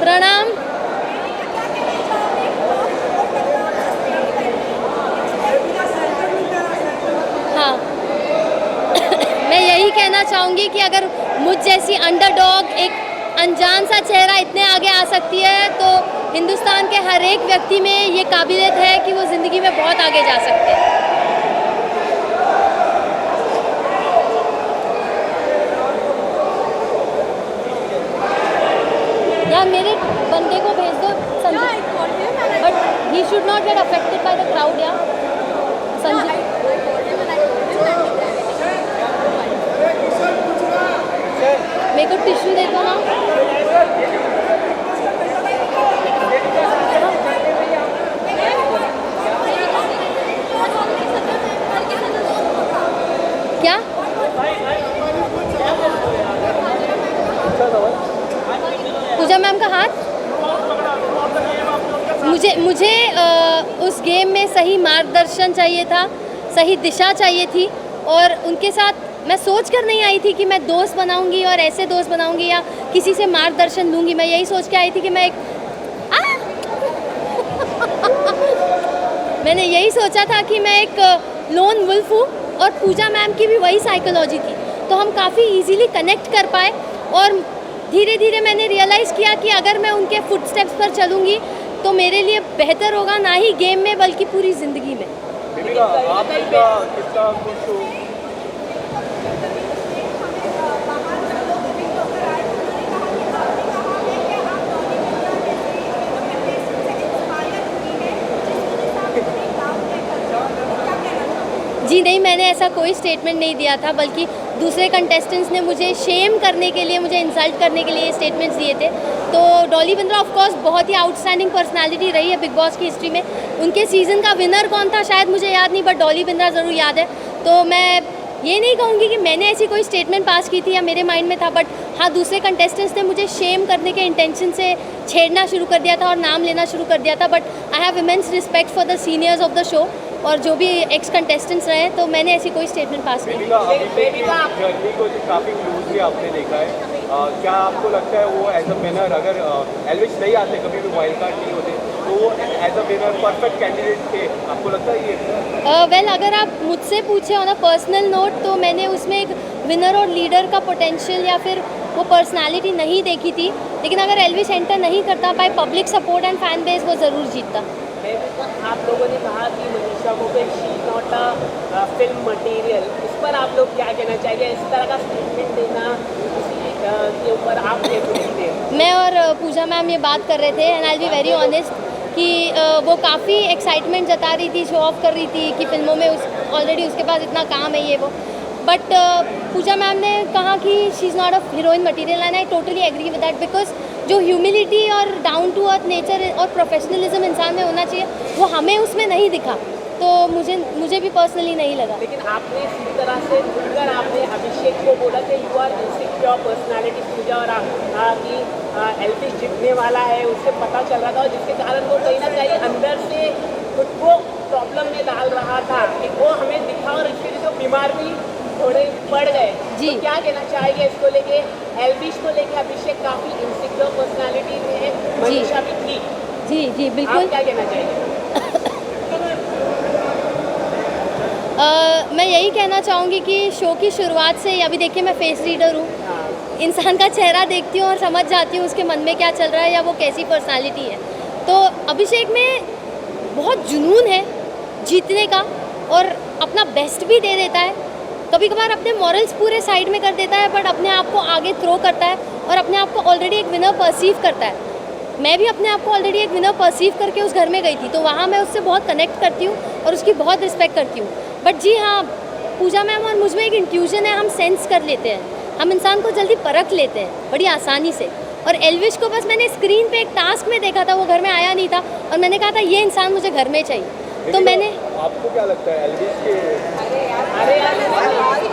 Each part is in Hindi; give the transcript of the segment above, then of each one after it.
प्रणाम। हाँ मैं यही कहना चाहूँगी कि अगर मुझ जैसी अंडरडॉग एक अनजान सा चेहरा इतने आगे आ सकती है तो हिंदुस्तान के हर एक व्यक्ति में ये काबिलियत है कि वो ज़िंदगी में बहुत आगे जा सकते हैं। या मेरे बंदे को भेज दो Sanjay, but he should not get affected by the crowd. या संजय मेरे को टिश्यू दे दो ना। क्या पूजा मैम का हाथ? मुझे उस गेम में सही मार्गदर्शन चाहिए था, सही दिशा चाहिए थी, और उनके साथ मैं सोच कर नहीं आई थी कि मैं दोस्त बनाऊंगी और ऐसे दोस्त बनाऊंगी या किसी से मार्गदर्शन लूँगी। मैं यही सोच के आई थी कि मैं एक मैंने यही सोचा था कि मैं एक लोन वुल्फ हूँ, और पूजा मैम की भी वही साइकोलॉजी थी, तो हम काफ़ी इजीली कनेक्ट कर पाए। और धीरे धीरे मैंने रियलाइज़ किया कि अगर मैं उनके फुटस्टेप्स पर चलूँगी तो मेरे लिए बेहतर होगा, ना ही गेम में बल्कि पूरी ज़िंदगी में। जी नहीं, मैंने ऐसा कोई स्टेटमेंट नहीं दिया था, बल्कि दूसरे कंटेस्टेंट्स ने मुझे शेम करने के लिए, मुझे इंसल्ट करने के लिए ये स्टेटमेंट्स दिए थे। तो डॉली बिंद्रा ऑफ कोर्स बहुत ही आउटस्टैंडिंग पर्सनालिटी रही है बिग बॉस की हिस्ट्री में। उनके सीज़न का विनर कौन था शायद मुझे याद नहीं, बट डॉली बिंद्रा ज़रूर याद है। तो मैं ये नहीं कहूँगी कि मैंने ऐसी कोई स्टेटमेंट पास की थी या मेरे माइंड में था, बट हाँ, दूसरे कंटेस्टेंट्स ने मुझे शेम करने के इंटेंशन से छेड़ना शुरू कर दिया था और नाम लेना शुरू कर दिया था। But I have immense respect for the seniors of the show और जो भी एक्स कंटेस्टेंट्स रहे, तो मैंने ऐसी कोई स्टेटमेंट पास नहीं की। जर्नी को काफ़ी क्लोजली आपने देखा है, क्या आपको लगता है वो एज अ विनर, अगर एल्विश नहीं आते, कभी भी वाइल्ड कार्ड नहीं होते, तो वो as a winner perfect candidate थे? आपको लगता है ये? वेल अगर आप मुझसे पूछे ऑन अ पर्सनल नोट, तो मैंने उसमें एक विनर और लीडर का पोटेंशियल या फिर वो पर्सनालिटी नहीं देखी थी। लेकिन अगर एल्विश एंटर नहीं करता, by public support and fan base, वो ज़रूर जीतता। आप लोगों ने कहा कि Manisha moped she not a film material, इस पर आप लोग क्या कहना चाहेंगे? इस तरह का स्टेटमेंट देना के ऊपर आप क्या सोचते हैं? मैं और पूजा मैम ये बात कर रहे थे, and I will be very honest कि वो काफ़ी एक्साइटमेंट जता रही थी, शो ऑफ कर रही थी कि फिल्मों में ऑलरेडी उसके पास इतना काम है ये वो। बट पूजा मैम ने कहा कि she is not a heroine material, and I totally agree with that, because जो ह्यूमिलिटी और डाउन टू अर्थ नेचर और प्रोफेशनलिज्म इंसान में होना चाहिए, वो हमें उसमें नहीं दिखा। तो मुझे भी पर्सनली नहीं लगा। लेकिन आपने इसी तरह से खुलकर आपने अभिषेक को बोला कि यू आर इनसिक्योर पर्सनैलिटी पूजा, और कि एल्विश जीतने वाला है, उससे पता चल रहा था, और जिसके कारण वो कहीं ना कहीं अंदर से खुद को प्रॉब्लम में डाल रहा था कि वो हमें दिखा, और इसके लिए तो बीमार भी थोड़े पड़ गए। जी, तो क्या कहना चाहेंगे इसको लेके? एल्विश को लेके अभिषेक काफ़ी इनसिक्योर पर्सनैलिटी में, मनीषा भी थी। जी बिल्कुल। आप क्या कहना चाहेंगे? मैं यही कहना चाहूँगी कि शो की शुरुआत से ही, अभी देखिए मैं फेस रीडर हूँ, इंसान का चेहरा देखती हूँ और समझ जाती हूँ उसके मन में क्या चल रहा है या वो कैसी पर्सनालिटी है। तो अभिषेक में बहुत जुनून है जीतने का, और अपना बेस्ट भी दे देता है। कभी कभार अपने मॉरल्स पूरे साइड में कर देता है, बट अपने आप को आगे थ्रो करता है और अपने आप को ऑलरेडी एक विनर परसीव करता है। मैं भी अपने आप को ऑलरेडी एक विनर परसीव करके उस घर में गई थी, तो वहाँ मैं उससे बहुत कनेक्ट करती हूँ और उसकी बहुत रिस्पेक्ट करती हूँ। बट जी हाँ, पूजा मैम और मुझ में एक इंट्यूजन है, हम सेंस कर लेते हैं, हम इंसान को जल्दी परख लेते हैं बड़ी आसानी से। और एल्विश को बस मैंने स्क्रीन पे एक टास्क में देखा था, वो घर में आया नहीं था, और मैंने कहा था ये इंसान मुझे घर में चाहिए। तो मैंने, आपको क्या लगता है एल्विश के?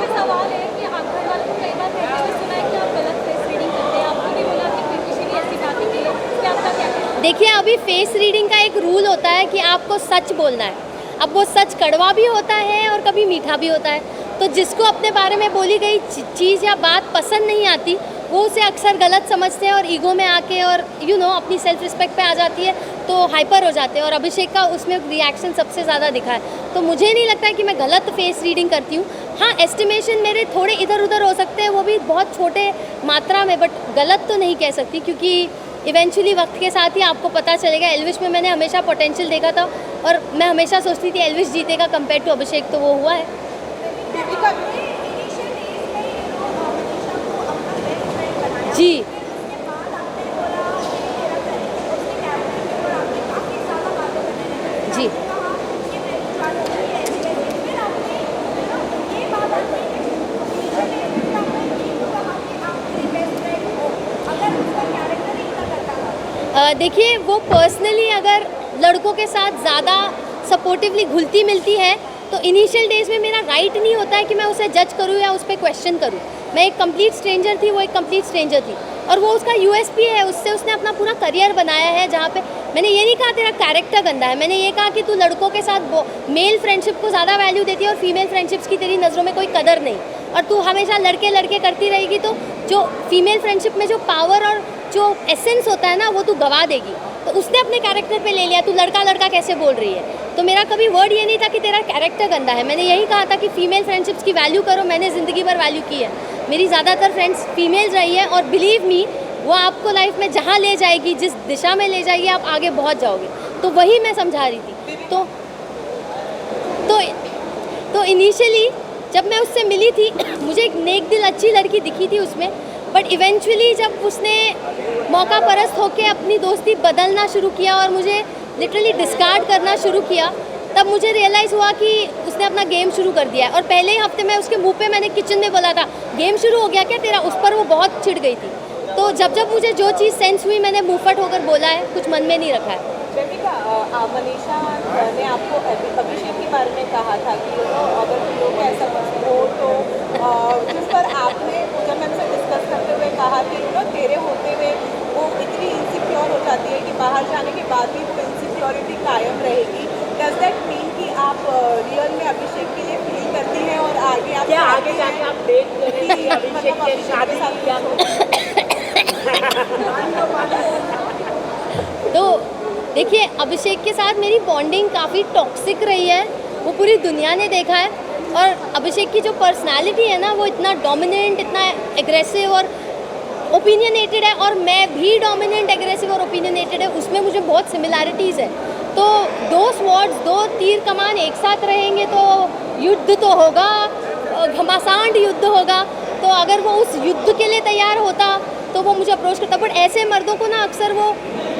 सवाल है कि आप घर वालों को कई बार कहते हुए सुना है कि आप गलत फेस रीडिंग करते हैं, आपको भी बोला कि प्रीवियसली ऐसी बातें की है, क्या आपका क्या कहना है? देखिए, अभी फेस रीडिंग का एक रूल होता है कि आपको सच बोलना है। अब वो सच कड़वा भी होता है और कभी मीठा भी होता है। तो जिसको अपने बारे में बोली गई चीज़ या बात पसंद नहीं आती, वो उसे अक्सर गलत समझते हैं और ईगो में आके और अपनी सेल्फ रिस्पेक्ट पे आ जाती है तो हाइपर हो जाते हैं, और अभिषेक का उसमें रिएक्शन सबसे ज़्यादा दिखा है। तो मुझे नहीं लगता है कि मैं गलत फेस रीडिंग करती हूँ। हाँ, एस्टिमेशन मेरे थोड़े इधर उधर हो सकते हैं, वो भी बहुत छोटे मात्रा में, बट गलत तो नहीं कह सकती, क्योंकि इवेंचुअली वक्त के साथ ही आपको पता चलेगा। एल्विश में मैंने हमेशा पोटेंशियल देखा था और मैं हमेशा सोचती थी एल्विश जीतेगा कंपेयर टू अभिषेक, तो वो हुआ है। जी जी देखिए, वो पर्सनली अगर लड़कों के साथ ज़्यादा सपोर्टिवली घुलती मिलती है तो इनिशियल डेज में मेरा राइट नहीं होता है कि मैं उसे जज करूँ या उस पर क्वेश्चन करूँ। मैं एक कंप्लीट स्ट्रेंजर थी, वो एक कंप्लीट स्ट्रेंजर थी, और वो उसका यूएसपी है, उससे उसने अपना पूरा करियर बनाया है। जहाँ पे मैंने ये नहीं कहा तेरा कैरेक्टर गंदा है, मैंने ये कहा कि तू लड़कों के साथ मेल फ्रेंडशिप को ज़्यादा वैल्यू देती है और फीमेल फ्रेंडशिप्स की तेरी नज़रों में कोई कदर नहीं, और तू हमेशा लड़के लड़के करती रहेगी तो जो फीमेल फ्रेंडशिप में जो पावर और जो एसेंस होता है ना, वो तू गवा देगी। तो उसने अपने कैरेक्टर पे ले लिया, तू लड़का लड़का कैसे बोल रही है। तो मेरा कभी वर्ड ये नहीं था कि तेरा कैरेक्टर गंदा है, मैंने यही कहा था कि फीमेल फ्रेंडशिप्स की वैल्यू करो। मैंने ज़िंदगी भर वैल्यू की है, मेरी ज़्यादातर फ्रेंड्स फीमेल्स रही है, और बिलीव मी, वो आपको लाइफ में जहाँ ले जाएगी, जिस दिशा में ले जाएगी, आप आगे बहुत जाओगे। तो वही मैं समझा रही थी। तो इनिशियली जब मैं उससे मिली थी मुझे एक नेक दिल अच्छी लड़की दिखी थी उसमें, बट इवेंचुअली जब उसने मौका परस्त होकर अपनी दोस्ती बदलना शुरू किया और मुझे लिटरली डिस्कार्ड करना शुरू किया, तब मुझे रियलाइज़ हुआ कि उसने अपना गेम शुरू कर दिया है। और पहले ही हफ्ते में उसके मुंह पे मैंने किचन में बोला था, गेम शुरू हो गया क्या तेरा, उस पर वो बहुत चिढ़ गई थी। तो जब मुझे जो चीज़ सेंस हुई, मैंने मुंहफट होकर बोला है, कुछ मन में नहीं रखा है। मनीषा ने आपको अभिषेक के बारे में कहा था कि अगर तुम लोग ऐसा कुछ हो तो जिस पर आपने जब मैम से डिस्कस करते हुए कहा कि तेरे होते हुए वो इतनी इनसिक्योर हो जाती है कि बाहर जाने के बाद भी वो इनसिक्योरिटी कायम रहेगी। डज दैट मीन कि आप रियल में अभिषेक के लिए फील करती हैं और आगे आप क्या आगे जाके आप देख करेंगे अभिषेक के शादी क्या तो देखिए, अभिषेक के साथ मेरी बॉन्डिंग काफ़ी टॉक्सिक रही है, वो पूरी दुनिया ने देखा है। और अभिषेक की जो पर्सनालिटी है ना, वो इतना डोमिनेंट, इतना एग्रेसिव और ओपिनियनेटेड है, और मैं भी डोमिनेंट, एग्रेसिव और ओपिनियनेटेड है, उसमें मुझे बहुत सिमिलैरिटीज़ है। तो दो स्वॉर्ड्स, दो तीर कमान एक साथ रहेंगे तो युद्ध तो होगा, घमासान युद्ध होगा। तो अगर वो उस युद्ध के लिए तैयार होता तो वो मुझे अप्रोच करता, बट ऐसे मर्दों को ना अक्सर वो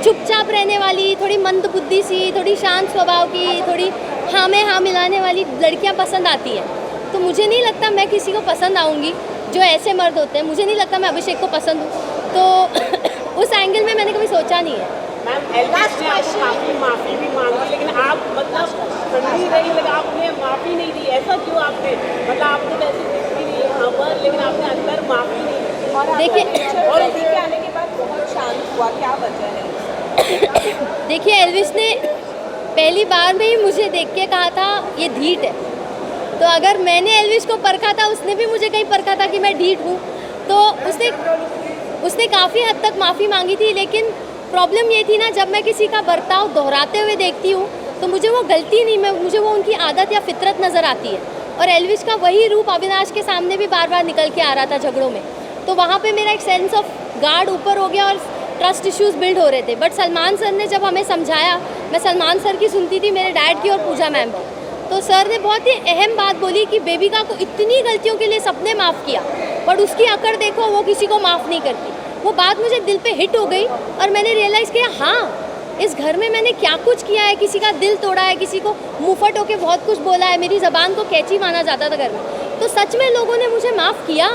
चुपचाप रहने वाली, थोड़ी मंद बुद्धि सी, थोड़ी शांत स्वभाव की, थोड़ी हाँ में हाँ मिलाने वाली लड़कियां पसंद आती हैं। तो मुझे नहीं लगता मैं किसी को पसंद आऊँगी जो ऐसे मर्द होते हैं। मुझे नहीं लगता मैं अभिषेक को पसंद हूँ, तो उस एंगल में मैंने कभी सोचा नहीं है। मैम एल्विश ने आपको काफ़ी माफ़ी भी मांगी, लेकिन आप मतलब ठंडी रही, लेकिन आपने माफ़ी नहीं दी, ऐसा क्यों आपने? मतलब आपको वैसे दिखती नहीं यहाँ पर, लेकिन आपने अंदर माफ़ी नहीं दी। और देखिए, और के आने के बाद बहुत शांत हुआ, क्या वजह है? देखिए, एल्विश ने पहली बार में ही मुझे देख के कहा था ये ढीठ है। तो अगर मैंने एल्विश को परखा था, उसने भी मुझे कहीं परखा था कि मैं ढीठ हूँ, तो उसने काफ़ी हद तक माफ़ी मांगी थी। लेकिन प्रॉब्लम ये थी ना, जब मैं किसी का बर्ताव दोहराते हुए देखती हूँ तो मुझे वो गलती नहीं, मुझे वो उनकी आदत या फितरत नज़र आती है। और एल्विश का वही रूप अविनाश के सामने भी बार बार निकल के आ रहा था झगड़ों में, तो वहाँ पे मेरा एक सेंस ऑफ गार्ड ऊपर हो गया और ट्रस्ट इश्यूज बिल्ड हो रहे थे। बट सलमान सर ने जब हमें समझाया, मैं सलमान सर की सुनती थी, मेरे डैड की और पूजा मैम की, तो सर ने बहुत ही अहम बात बोली कि बेबिका को इतनी गलतियों के लिए सबने माफ़ किया, बट उसकी अकड़ देखो, वो किसी को माफ़ नहीं करती। वो बात मुझे दिल पे हिट हो गई और मैंने रियलाइज़ किया, हाँ, इस घर में मैंने क्या कुछ किया है, किसी का दिल तोड़ा है, किसी को मुँहफट होके बहुत कुछ बोला है, मेरी ज़बान को कैची माना जाता था घर में। तो सच में लोगों ने मुझे माफ़ किया,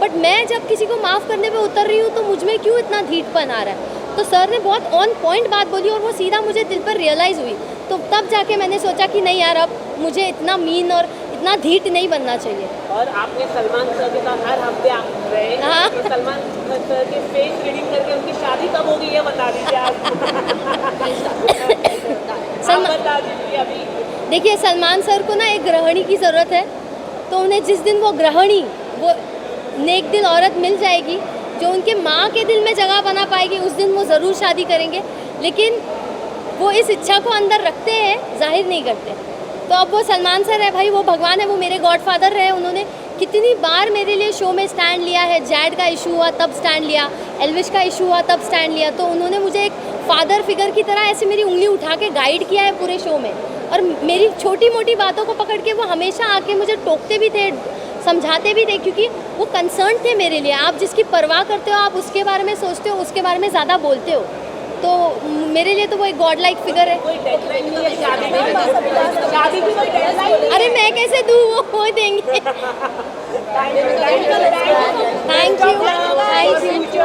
बट मैं जब किसी को माफ़ करने पे उतर रही हूँ तो मुझ में क्यों इतना ढीठपन आ रहा है। तो सर ने बहुत ऑन पॉइंट बात बोली और वो सीधा मुझे दिल पर रियलाइज़ हुई। तो तब जाके मैंने सोचा कि नहीं यार, अब मुझे इतना मीन और इतना ढीठ नहीं बनना चाहिए। और आपने सलमान सर के साथ हर हफ्ते आप रहे, हाँ। तो सलमान सर के फेस रीडिंग करके उनकी शादी कब होगी ये बता दीजिए आप। बता दीजिए अभी। देखिए, सलमान सर को ना एक गृहिणी की ज़रूरत है, तो उन्हें जिस दिन वो गृहिणी, वो नेक दिल औरत मिल जाएगी, जो उनके माँ के दिल में जगह बना पाएगी उस दिन वो ज़रूर शादी करेंगे, लेकिन वो इस इच्छा को अंदर रखते हैं, जाहिर नहीं करते। तो अब वो सलमान सर है भाई, वो भगवान है, वो मेरे गॉडफादर रहे। उन्होंने कितनी बार मेरे लिए शो में स्टैंड लिया है। जैड का इशू हुआ तब स्टैंड लिया, एल्विश का इशू हुआ तब स्टैंड लिया। तो उन्होंने मुझे एक फादर फिगर की तरह ऐसे मेरी उंगली उठा के गाइड किया है पूरे शो में, और मेरी छोटी मोटी बातों को पकड़ के वो हमेशा आके मुझे टोकते भी थे, समझाते भी थे, क्योंकि वो कंसर्न थे मेरे लिए। आप जिसकी परवाह करते हो, आप उसके बारे में सोचते हो, उसके बारे में ज़्यादा बोलते हो। तो मेरे लिए तो वो एक गॉड लाइक फिगर है। कोई डेडलाइन नहीं है शादी की? शादी की कोई डेडलाइन? अरे मैं कैसे दूँ, वो देंगे। Thank you. Thank you.